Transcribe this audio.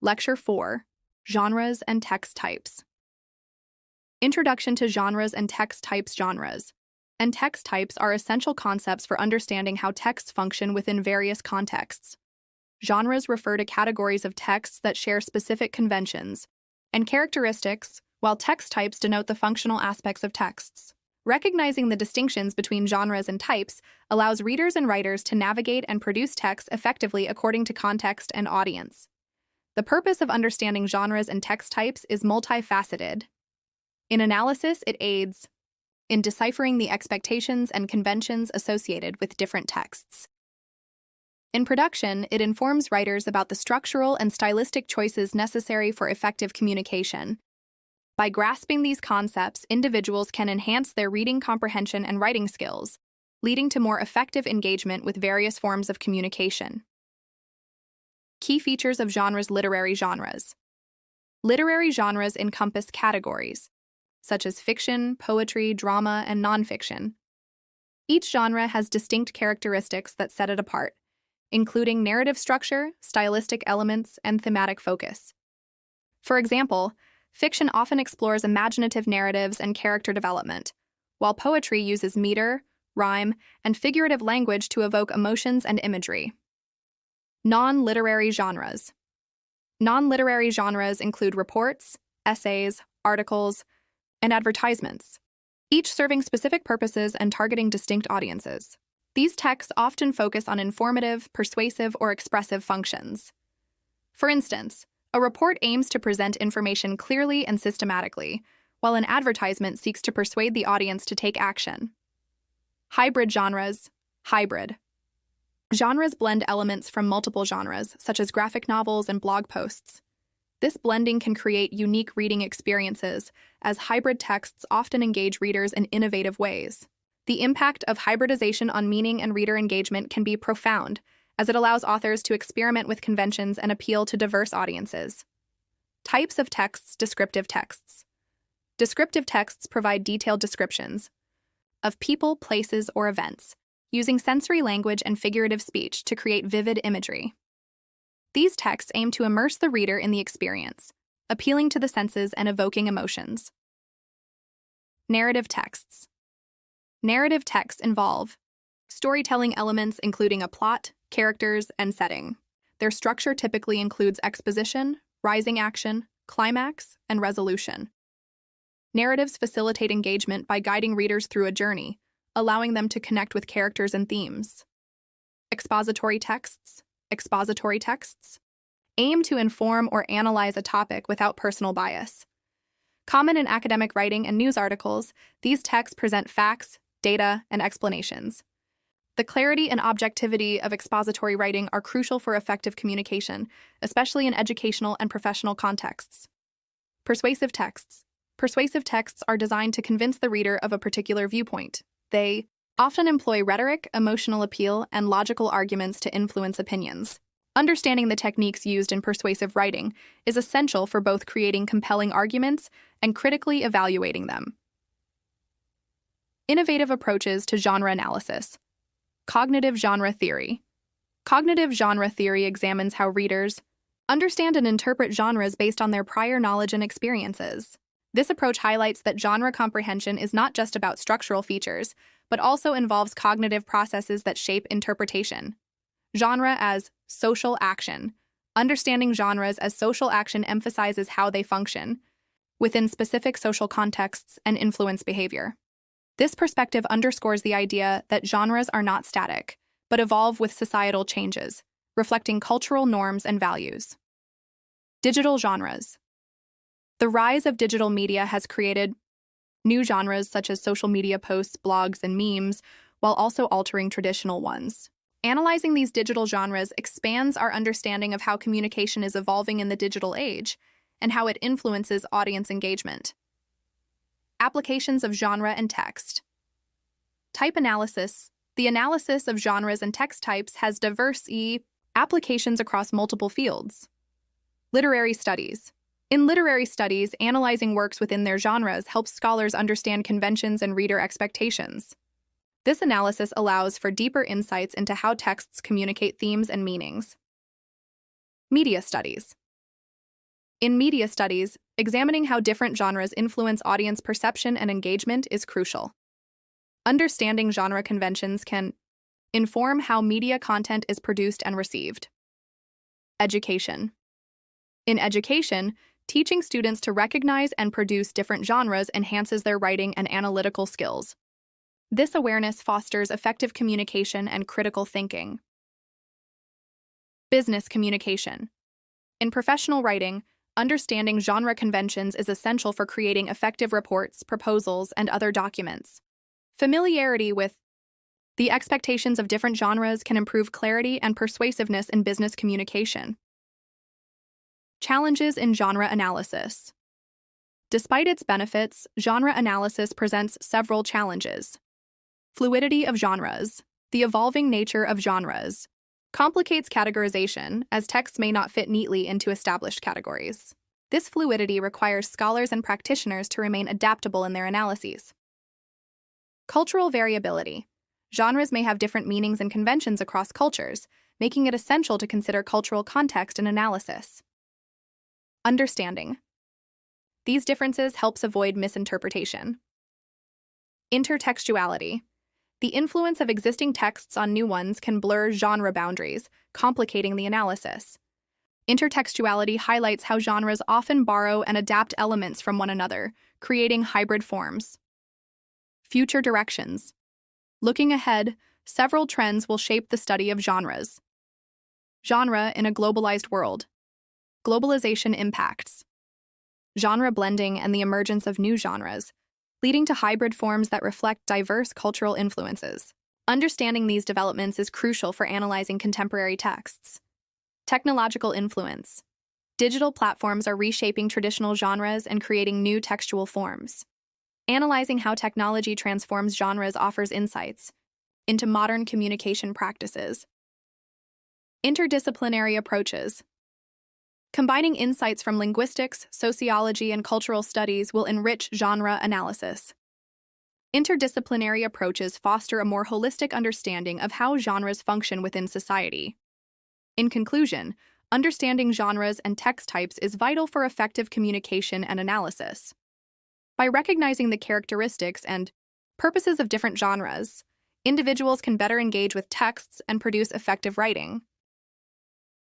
Lecture 4, Genres and Text Types. Introduction to Genres and Text Types. Genres and text types are essential concepts for understanding how texts function within various contexts. Genres refer to categories of texts that share specific conventions and characteristics, while text types denote the functional aspects of texts. Recognizing the distinctions between genres and types allows readers and writers to navigate and produce texts effectively according to context and audience. The purpose of understanding genres and text types is multifaceted. In analysis, it aids in deciphering the expectations and conventions associated with different texts. In production, it informs writers about the structural and stylistic choices necessary for effective communication. By grasping these concepts, individuals can enhance their reading comprehension and writing skills, leading to more effective engagement with various forms of communication. Key features of genres. Literary genres. Literary genres encompass categories such as fiction, poetry, drama, and nonfiction. Each genre has distinct characteristics that set it apart, including narrative structure, stylistic elements, and thematic focus. For example, fiction often explores imaginative narratives and character development, while poetry uses meter, rhyme, and figurative language to evoke emotions and imagery. Non-literary genres. Non-literary genres include reports, essays, articles, and advertisements, each serving specific purposes and targeting distinct audiences. These texts often focus on informative, persuasive, or expressive functions. For instance, a report aims to present information clearly and systematically, while an advertisement seeks to persuade the audience to take action. Hybrid genres. Hybrid genres blend elements from multiple genres, such as graphic novels and blog posts. This blending can create unique reading experiences, as hybrid texts often engage readers in innovative ways. The impact of hybridization on meaning and reader engagement can be profound, as it allows authors to experiment with conventions and appeal to diverse audiences. Types of texts. Descriptive texts. Descriptive texts provide detailed descriptions of people, places, or events, using sensory language and figurative speech to create vivid imagery. These texts aim to immerse the reader in the experience, appealing to the senses and evoking emotions. Narrative texts. Narrative texts involve storytelling elements including a plot, characters, and setting. Their structure typically includes exposition, rising action, climax, and resolution. Narratives facilitate engagement by guiding readers through a journey, allowing them to connect with characters and themes. Expository texts. Expository texts aim to inform or analyze a topic without personal bias. Common in academic writing and news articles, these texts present facts, data, and explanations. The clarity and objectivity of expository writing are crucial for effective communication, especially in educational and professional contexts. Persuasive texts. Persuasive texts are designed to convince the reader of a particular viewpoint. They often employ rhetoric, emotional appeal, and logical arguments to influence opinions. Understanding the techniques used in persuasive writing is essential for both creating compelling arguments and critically evaluating them. Innovative approaches to genre analysis. Cognitive genre theory. Cognitive genre theory examines how readers understand and interpret genres based on their prior knowledge and experiences. This approach highlights that genre comprehension is not just about structural features, but also involves cognitive processes that shape interpretation. Genre as social action. Understanding genres as social action emphasizes how they function within specific social contexts and influence behavior. This perspective underscores the idea that genres are not static, but evolve with societal changes, reflecting cultural norms and values. Digital genres. The rise of digital media has created new genres such as social media posts, blogs, and memes, while also altering traditional ones. Analyzing these digital genres expands our understanding of how communication is evolving in the digital age and how it influences audience engagement. Applications of genre and text. Type analysis. The analysis of genres and text types has diverse applications across multiple fields. Literary studies. In literary studies, analyzing works within their genres helps scholars understand conventions and reader expectations. This analysis allows for deeper insights into how texts communicate themes and meanings. Media studies. In media studies, examining how different genres influence audience perception and engagement is crucial. Understanding genre conventions can inform how media content is produced and received. Education. In education, teaching students to recognize and produce different genres enhances their writing and analytical skills. This awareness fosters effective communication and critical thinking. Business communication. In professional writing, understanding genre conventions is essential for creating effective reports, proposals, and other documents. Familiarity with the expectations of different genres can improve clarity and persuasiveness in business communication. Challenges in genre analysis. Despite its benefits, genre analysis presents several challenges. Fluidity of genres. The evolving nature of genres complicates categorization, as texts may not fit neatly into established categories. This fluidity requires scholars and practitioners to remain adaptable in their analyses. Cultural variability. Genres may have different meanings and conventions across cultures, making it essential to consider cultural context in analysis. Understanding. These differences helps avoid misinterpretation. Intertextuality. The influence of existing texts on new ones can blur genre boundaries, complicating the analysis. Intertextuality highlights how genres often borrow and adapt elements from one another, creating hybrid forms. Future directions. Looking ahead, several trends will shape the study of genres. Genre in a globalized world. Globalization impacts genre blending and the emergence of new genres, leading to hybrid forms that reflect diverse cultural influences. Understanding these developments is crucial for analyzing contemporary texts. Technological influence. Digital platforms are reshaping traditional genres and creating new textual forms. Analyzing how technology transforms genres offers insights into modern communication practices. Interdisciplinary approaches. Combining insights from linguistics, sociology, and cultural studies will enrich genre analysis. Interdisciplinary approaches foster a more holistic understanding of how genres function within society. In conclusion, understanding genres and text types is vital for effective communication and analysis. By recognizing the characteristics and purposes of different genres, individuals can better engage with texts and produce effective writing.